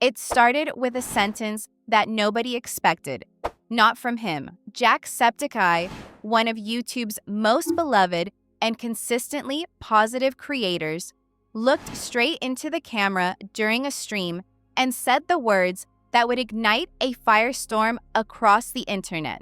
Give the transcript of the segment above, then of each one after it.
It started with a sentence that nobody expected, not from him. Jacksepticeye, one of YouTube's most beloved and consistently positive creators, looked straight into the camera during a stream and said the words that would ignite a firestorm across the internet.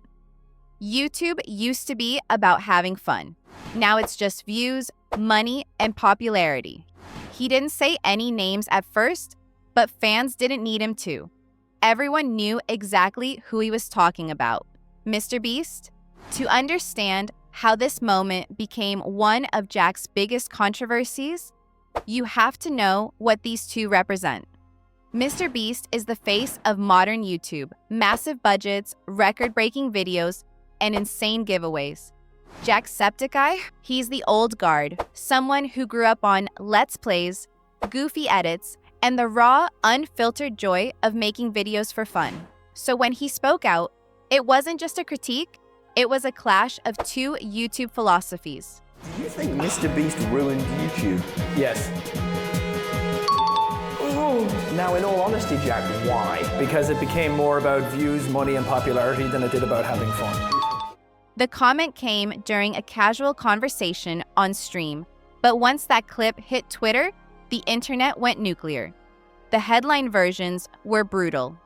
YouTube used to be about having fun. Now it's just views, money, and popularity. He didn't say any names at first, but fans didn't need him to. Everyone knew exactly who he was talking about. MrBeast? To understand how this moment became one of Jack's biggest controversies, you have to know what these two represent. MrBeast is the face of modern YouTube, massive budgets, record-breaking videos, and insane giveaways. Jacksepticeye? He's the old guard, someone who grew up on Let's Plays, goofy edits, and the raw, unfiltered joy of making videos for fun. So when he spoke out, it wasn't just a critique, it was a clash of two YouTube philosophies. Do you think MrBeast ruined YouTube? Yes. Now, in all honesty, Jack, why? Because it became more about views, money, and popularity than it did about having fun. The comment came during a casual conversation on stream, but once that clip hit Twitter, the internet went nuclear. The headline versions were brutal.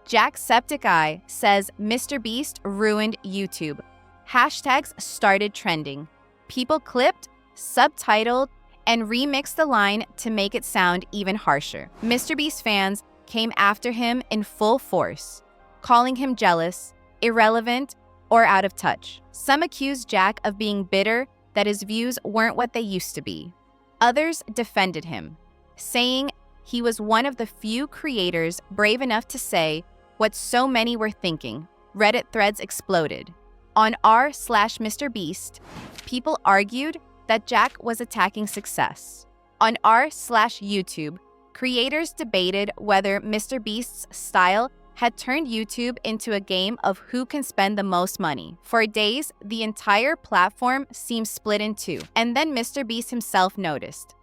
Jacksepticeye says MrBeast ruined YouTube. Hashtags started trending. People clipped, subtitled, and remixed the line to make it sound even harsher. MrBeast fans came after him in full force, calling him jealous, irrelevant, or out of touch. Some accused Jack of being bitter that his views weren't what they used to be. Others defended him, saying he was one of the few creators brave enough to say what so many were thinking. Reddit threads exploded. On r/MrBeast, people argued that Jack was attacking success. On r/YouTube, creators debated whether MrBeast's style had turned YouTube into a game of who can spend the most money. For days, the entire platform seemed split in two, and then MrBeast himself noticed.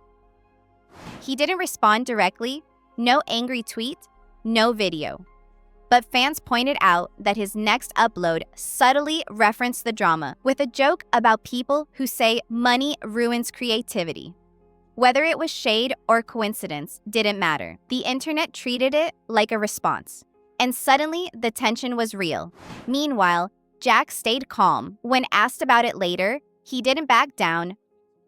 He didn't respond directly, no angry tweet, no video. But fans pointed out that his next upload subtly referenced the drama, with a joke about people who say money ruins creativity. Whether it was shade or coincidence didn't matter. The internet treated it like a response. And suddenly, the tension was real. Meanwhile, Jack stayed calm. When asked about it later, he didn't back down,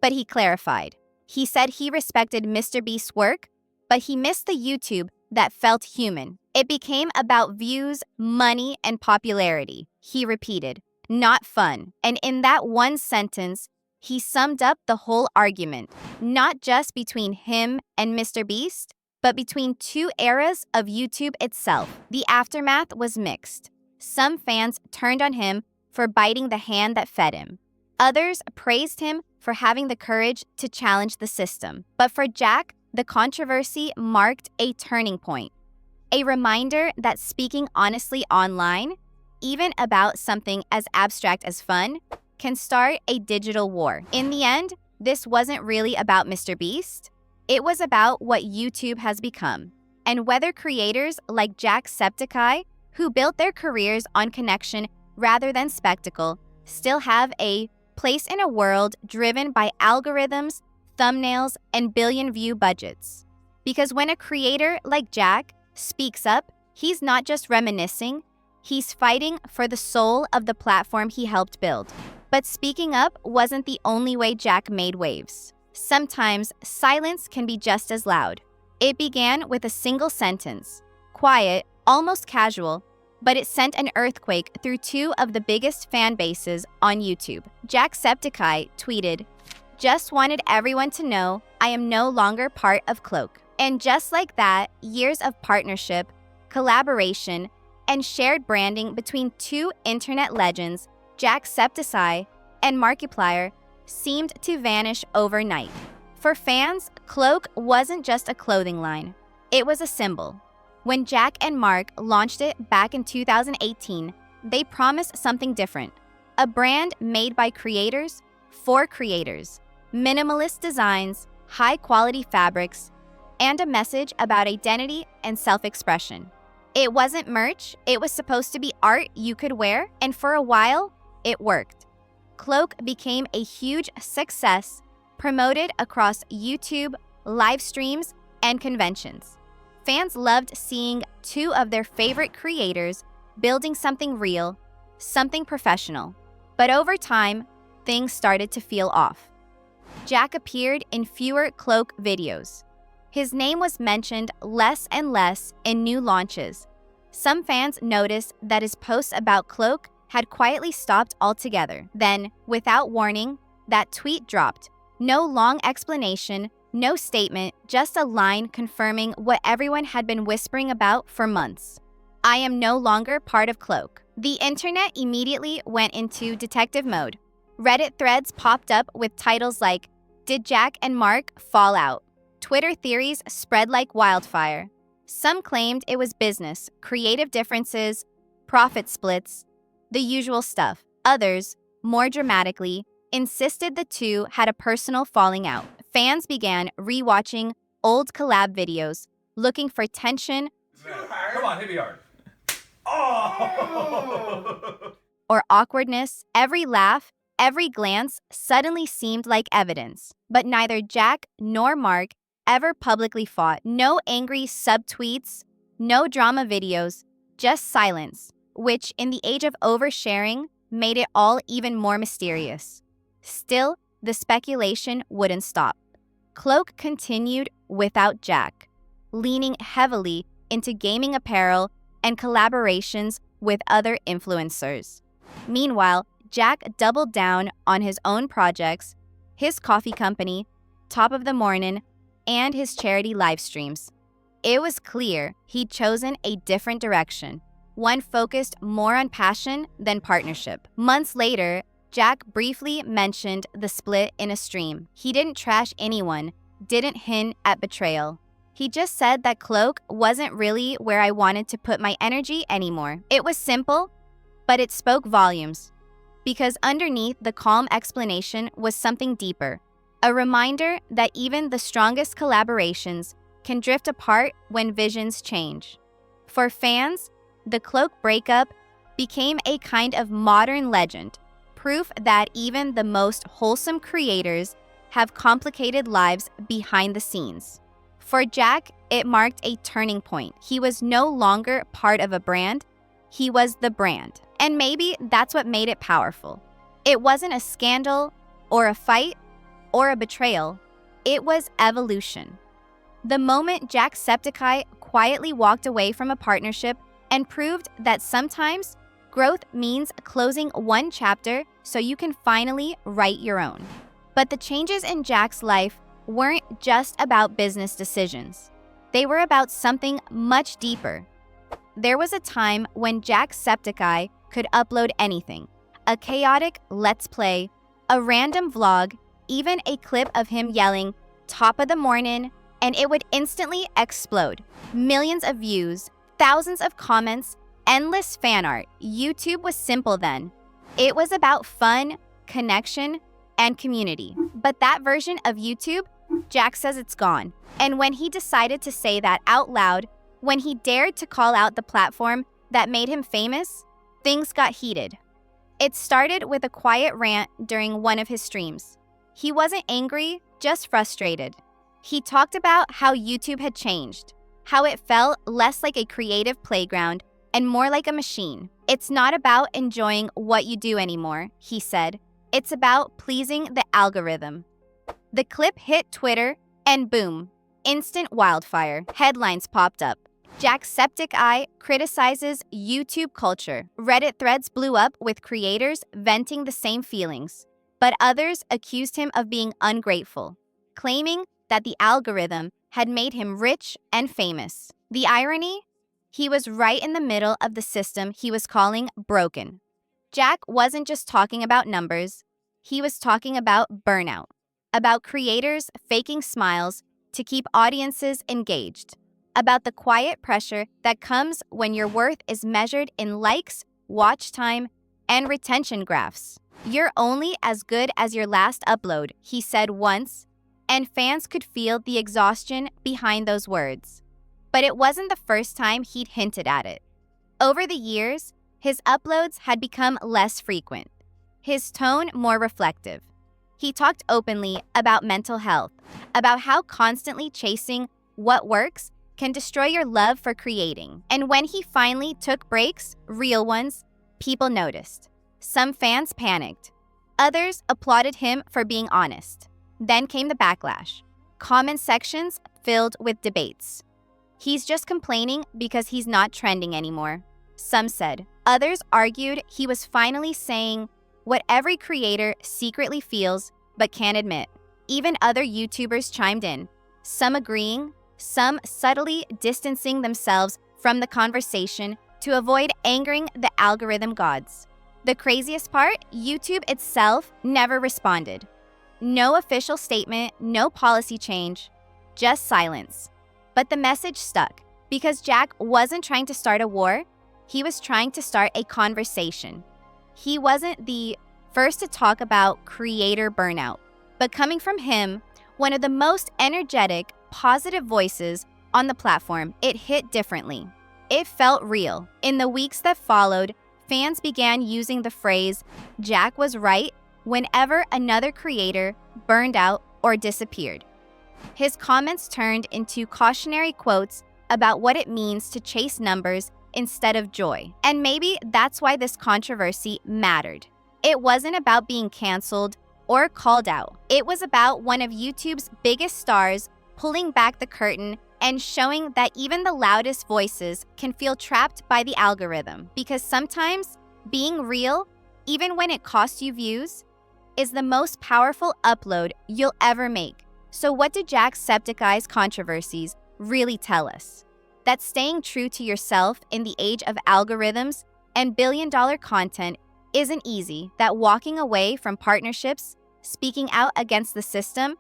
but he clarified. He said he respected MrBeast's work, but he missed the YouTube that felt human. It became about views, money, and popularity, he repeated, not fun. And in that one sentence, he summed up the whole argument, not just between him and MrBeast, but between two eras of YouTube itself. The aftermath was mixed. Some fans turned on him for biting the hand that fed him. Others praised him for having the courage to challenge the system. But for Jack, the controversy marked a turning point. A reminder that speaking honestly online, even about something as abstract as fun, can start a digital war. In the end, this wasn't really about MrBeast. It was about what YouTube has become, and whether creators like Jacksepticeye, who built their careers on connection rather than spectacle, still have a place in a world driven by algorithms, thumbnails, and billion-view budgets. Because when a creator like Jack speaks up, he's not just reminiscing, he's fighting for the soul of the platform he helped build. But speaking up wasn't the only way Jack made waves. Sometimes silence can be just as loud. It began with a single sentence, quiet, almost casual, but it sent an earthquake through two of the biggest fan bases on YouTube. Jacksepticeye tweeted, "Just wanted everyone to know I am no longer part of Cloak." And just like that, years of partnership, collaboration, and shared branding between two internet legends, Jacksepticeye and Markiplier, seemed to vanish overnight. For fans, Cloak wasn't just a clothing line. It was a symbol. When Jack and Mark launched it back in 2018, they promised something different. A brand made by creators, for creators. Minimalist designs, high-quality fabrics, and a message about identity and self-expression. It wasn't merch, it was supposed to be art you could wear, and for a while, it worked. Cloak became a huge success, promoted across YouTube, live streams, and conventions. Fans loved seeing two of their favorite creators building something real, something professional. But over time, things started to feel off. Jack appeared in fewer Cloak videos. His name was mentioned less and less in new launches. Some fans noticed that his posts about Cloak had quietly stopped altogether. Then, without warning, that tweet dropped. No long explanation, no statement, just a line confirming what everyone had been whispering about for months. I am no longer part of Cloak. The internet immediately went into detective mode. Reddit threads popped up with titles like, "Did Jack and Mark fall out?" Twitter theories spread like wildfire. Some claimed it was business, creative differences, profit splits, the usual stuff. Others, more dramatically, insisted the two had a personal falling out. Fans began rewatching old collab videos, looking for tension. Come on, hit me hard. Oh! Or awkwardness. Every laugh, every glance suddenly seemed like evidence. But neither Jack nor Mark ever publicly fought. No angry subtweets, no drama videos, just silence, which in the age of oversharing made it all even more mysterious. Still, the speculation wouldn't stop. Cloak continued without Jack, leaning heavily into gaming apparel and collaborations with other influencers. Meanwhile, Jack doubled down on his own projects, his coffee company, Top of the Morning, and his charity live streams. It was clear he'd chosen a different direction, one focused more on passion than partnership. Months later, Jack briefly mentioned the split in a stream. He didn't trash anyone, didn't hint at betrayal. He just said that Cloak wasn't really where I wanted to put my energy anymore. It was simple, but it spoke volumes. Because underneath the calm explanation was something deeper. A reminder that even the strongest collaborations can drift apart when visions change. For fans, the Cloak breakup became a kind of modern legend, proof that even the most wholesome creators have complicated lives behind the scenes. For Jack, it marked a turning point. He was no longer part of a brand, he was the brand. And maybe that's what made it powerful. It wasn't a scandal or a fight or a betrayal, it was evolution. The moment Jacksepticeye quietly walked away from a partnership and proved that sometimes growth means closing one chapter so you can finally write your own. But the changes in Jack's life weren't just about business decisions. They were about something much deeper. There was a time when Jacksepticeye could upload anything. A chaotic Let's Play, a random vlog, even a clip of him yelling, "Top of the Morning," and it would instantly explode. Millions of views, thousands of comments, endless fan art. YouTube was simple then. It was about fun, connection, and community. But that version of YouTube, Jack says it's gone. And when he decided to say that out loud, when he dared to call out the platform that made him famous, things got heated. It started with a quiet rant during one of his streams. He wasn't angry, just frustrated. He talked about how YouTube had changed, how it felt less like a creative playground and more like a machine. It's not about enjoying what you do anymore, he said. It's about pleasing the algorithm. The clip hit Twitter, and boom, instant wildfire. Headlines popped up. Jacksepticeye criticizes YouTube culture. Reddit threads blew up with creators venting the same feelings. But others accused him of being ungrateful, claiming that the algorithm had made him rich and famous. The irony? He was right in the middle of the system he was calling broken. Jack wasn't just talking about numbers, he was talking about burnout, about creators faking smiles to keep audiences engaged, about the quiet pressure that comes when your worth is measured in likes, watch time, and retention graphs. You're only as good as your last upload, he said once, and fans could feel the exhaustion behind those words. But it wasn't the first time he'd hinted at it. Over the years, his uploads had become less frequent, his tone more reflective. He talked openly about mental health, about how constantly chasing what works can destroy your love for creating. And when he finally took breaks, real ones, people noticed. Some fans panicked. Others applauded him for being honest. Then came the backlash. Comment sections filled with debates. He's just complaining because he's not trending anymore, some said. Others argued he was finally saying what every creator secretly feels but can't admit. Even other YouTubers chimed in, some agreeing, some subtly distancing themselves from the conversation to avoid angering the algorithm gods. The craziest part, YouTube itself never responded. No official statement, no policy change, just silence. But the message stuck because Jack wasn't trying to start a war, he was trying to start a conversation. He wasn't the first to talk about creator burnout, but coming from him, one of the most energetic, positive voices on the platform, it hit differently. It felt real. In the weeks that followed, fans began using the phrase, "Jack was right," whenever another creator burned out or disappeared. His comments turned into cautionary quotes about what it means to chase numbers instead of joy. And maybe that's why this controversy mattered. It wasn't about being canceled or called out. It was about one of YouTube's biggest stars pulling back the curtain and showing that even the loudest voices can feel trapped by the algorithm. Because sometimes being real, even when it costs you views, is the most powerful upload you'll ever make. So what did Jacksepticeye's controversies really tell us? That staying true to yourself in the age of algorithms and billion-dollar content isn't easy, that walking away from partnerships, speaking out against the system,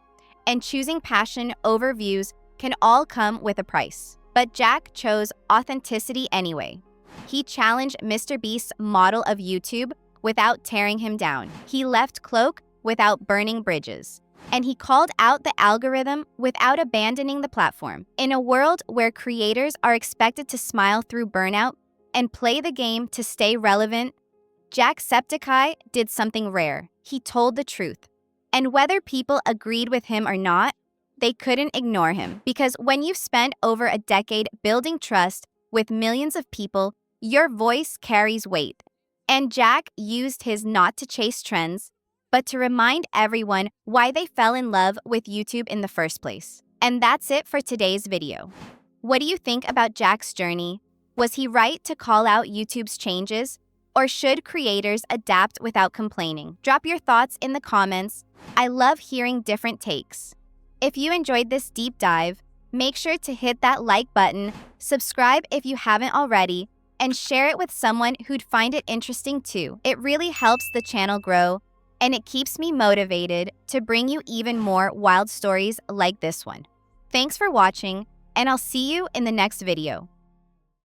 and choosing passion over views can all come with a price. But Jack chose authenticity anyway. He challenged MrBeast's model of YouTube without tearing him down. He left Cloak without burning bridges. And he called out the algorithm without abandoning the platform. In a world where creators are expected to smile through burnout and play the game to stay relevant, Jacksepticeye did something rare. He told the truth. And whether people agreed with him or not, they couldn't ignore him. Because when you've spent over a decade building trust with millions of people, your voice carries weight. And Jack used his not to chase trends, but to remind everyone why they fell in love with YouTube in the first place. And that's it for today's video. What do you think about Jack's journey? Was he right to call out YouTube's changes? Or should creators adapt without complaining? Drop your thoughts in the comments. I love hearing different takes. If you enjoyed this deep dive, make sure to hit that like button, subscribe if you haven't already, and share it with someone who'd find it interesting too. It really helps the channel grow, and it keeps me motivated to bring you even more wild stories like this one. Thanks for watching, and I'll see you in the next video.